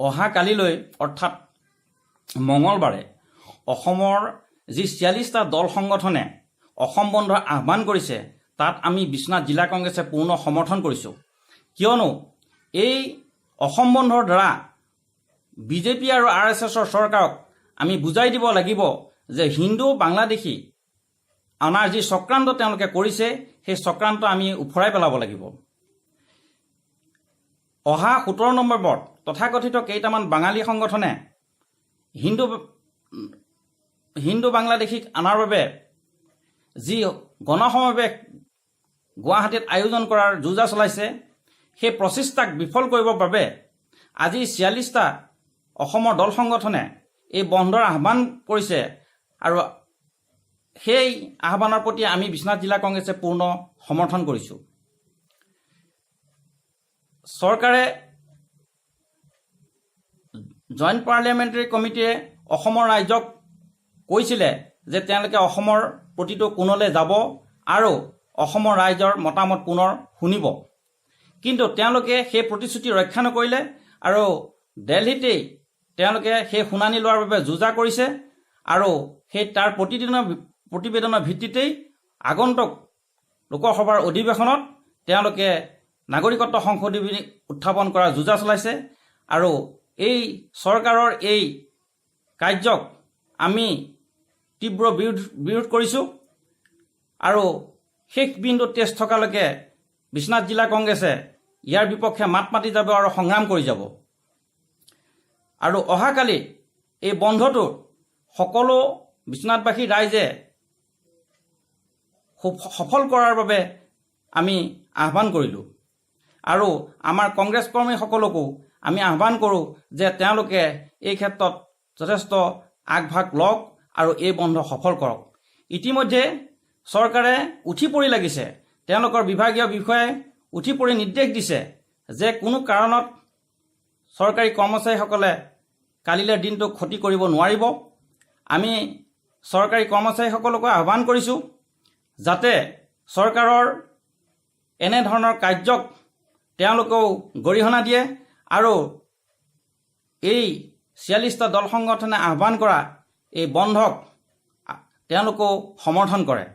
অহা কালিলৈ অৰ্থাৎ মঙলবাৰে অসমৰ যি ৪৬টা দল সংগঠনে অসম বন্ধৰ আহ্বান কৰিছে তাত আমি বিশ্বনাথ জিলা কংগ্ৰেছে পূৰ্ণ সমৰ্থন কৰিছোঁ। কিয়নো এই অসম বন্ধৰ দ্বাৰা বিজেপি আৰু RSSৰ চৰকাৰক আমি বুজাই দিব লাগিব যে হিন্দু বাংলাদেশী অনাৰ যি চক্ৰান্ত তেওঁলোকে কৰিছে সেই চক্ৰান্ত আমি উফৰাই পেলাব লাগিব। অহা ১৭ নৱেম্বৰত তথাকথিত কেইটামান বাঙালী সংগঠনে হিন্দু বাংলাদেশীক অনাৰ বাবে যি গণসমাৱেশ গুৱাহাটীত আয়োজন কৰাৰ যোজা চলাইছে সেই প্ৰচেষ্টাক বিফল কৰিবৰ বাবে আজি ৪৬টা অসমৰ দল সংগঠনে এই বন্ধৰ আহ্বান কৰিছে আৰু সেই আহ্বানৰ প্ৰতি আমি বিশ্বনাথ জিলা কংগ্ৰেছে পূৰ্ণ সমৰ্থন কৰিছোঁ। চৰকাৰে জইণ্ট পাৰ্লিয়ামেণ্টাৰী কমিটিয়ে অসমৰ ৰাইজক কৈছিলে যে তেওঁলোকে অসমৰ প্ৰতিটো কোণলৈ যাব আৰু অসমৰ ৰাইজৰ মতামত পুনৰ শুনিব, কিন্তু তেওঁলোকে সেই প্ৰতিশ্ৰুতি ৰক্ষা নকৰিলে আৰু দিল্লীতেই তেওঁলোকে সেই শুনানি লোৱাৰ বাবে যোজা কৰিছে আৰু সেই তাৰ প্ৰতিবেদনৰ ভিত্তিতেই আগন্তুক লোকসভাৰ অধিৱেশনত তেওঁলোকে নাগৰিকত্ব সংশোধনী উত্থাপন কৰাৰ যোজা চলাইছে আৰু এই চৰকাৰৰ এই কাৰ্যক আমি তীব্ৰ বিৰোধ কৰিছোঁ আৰু শেষ বিন্দু তেজ থকালৈকে বিশ্বনাথ জিলা কংগ্ৰেছে ইয়াৰ বিপক্ষে মাত মাতি যাব আৰু সংগ্ৰাম কৰি যাব। আৰু অহাকালি এই বন্ধটো সকলো বিশ্বনাথবাসী ৰাইজে সফল কৰাৰ বাবে আমি আহ্বান কৰিলোঁ আৰু আমাৰ কংগ্ৰেছ কৰ্মীসকলকো আমি আহ্বান কৰোঁ যে তেওঁলোকে এই ক্ষেত্ৰত যথেষ্ট আগভাগ লওক আৰু এই বন্ধ সফল কৰক। ইতিমধ্যে চৰকাৰে উঠি পৰি লাগিছে, তেওঁলোকৰ বিভাগীয় বিষয়াই উঠি পৰি নিৰ্দেশ দিছে যে কোনো কাৰণত চৰকাৰী কৰ্মচাৰীসকলে কালিলৈ দিনটো ক্ষতি কৰিব নোৱাৰিব। আমি চৰকাৰী কৰ্মচাৰীসকলকো আহ্বান কৰিছোঁ যাতে চৰকাৰৰ এনেধৰণৰ কাৰ্যক তেওঁলোকেও গৰিহণা দিয়ে আৰু এই ৪৬টা দল সংগঠনে আহ্বান কৰা এই বন্ধক তেওঁলোকেও সমৰ্থন কৰে।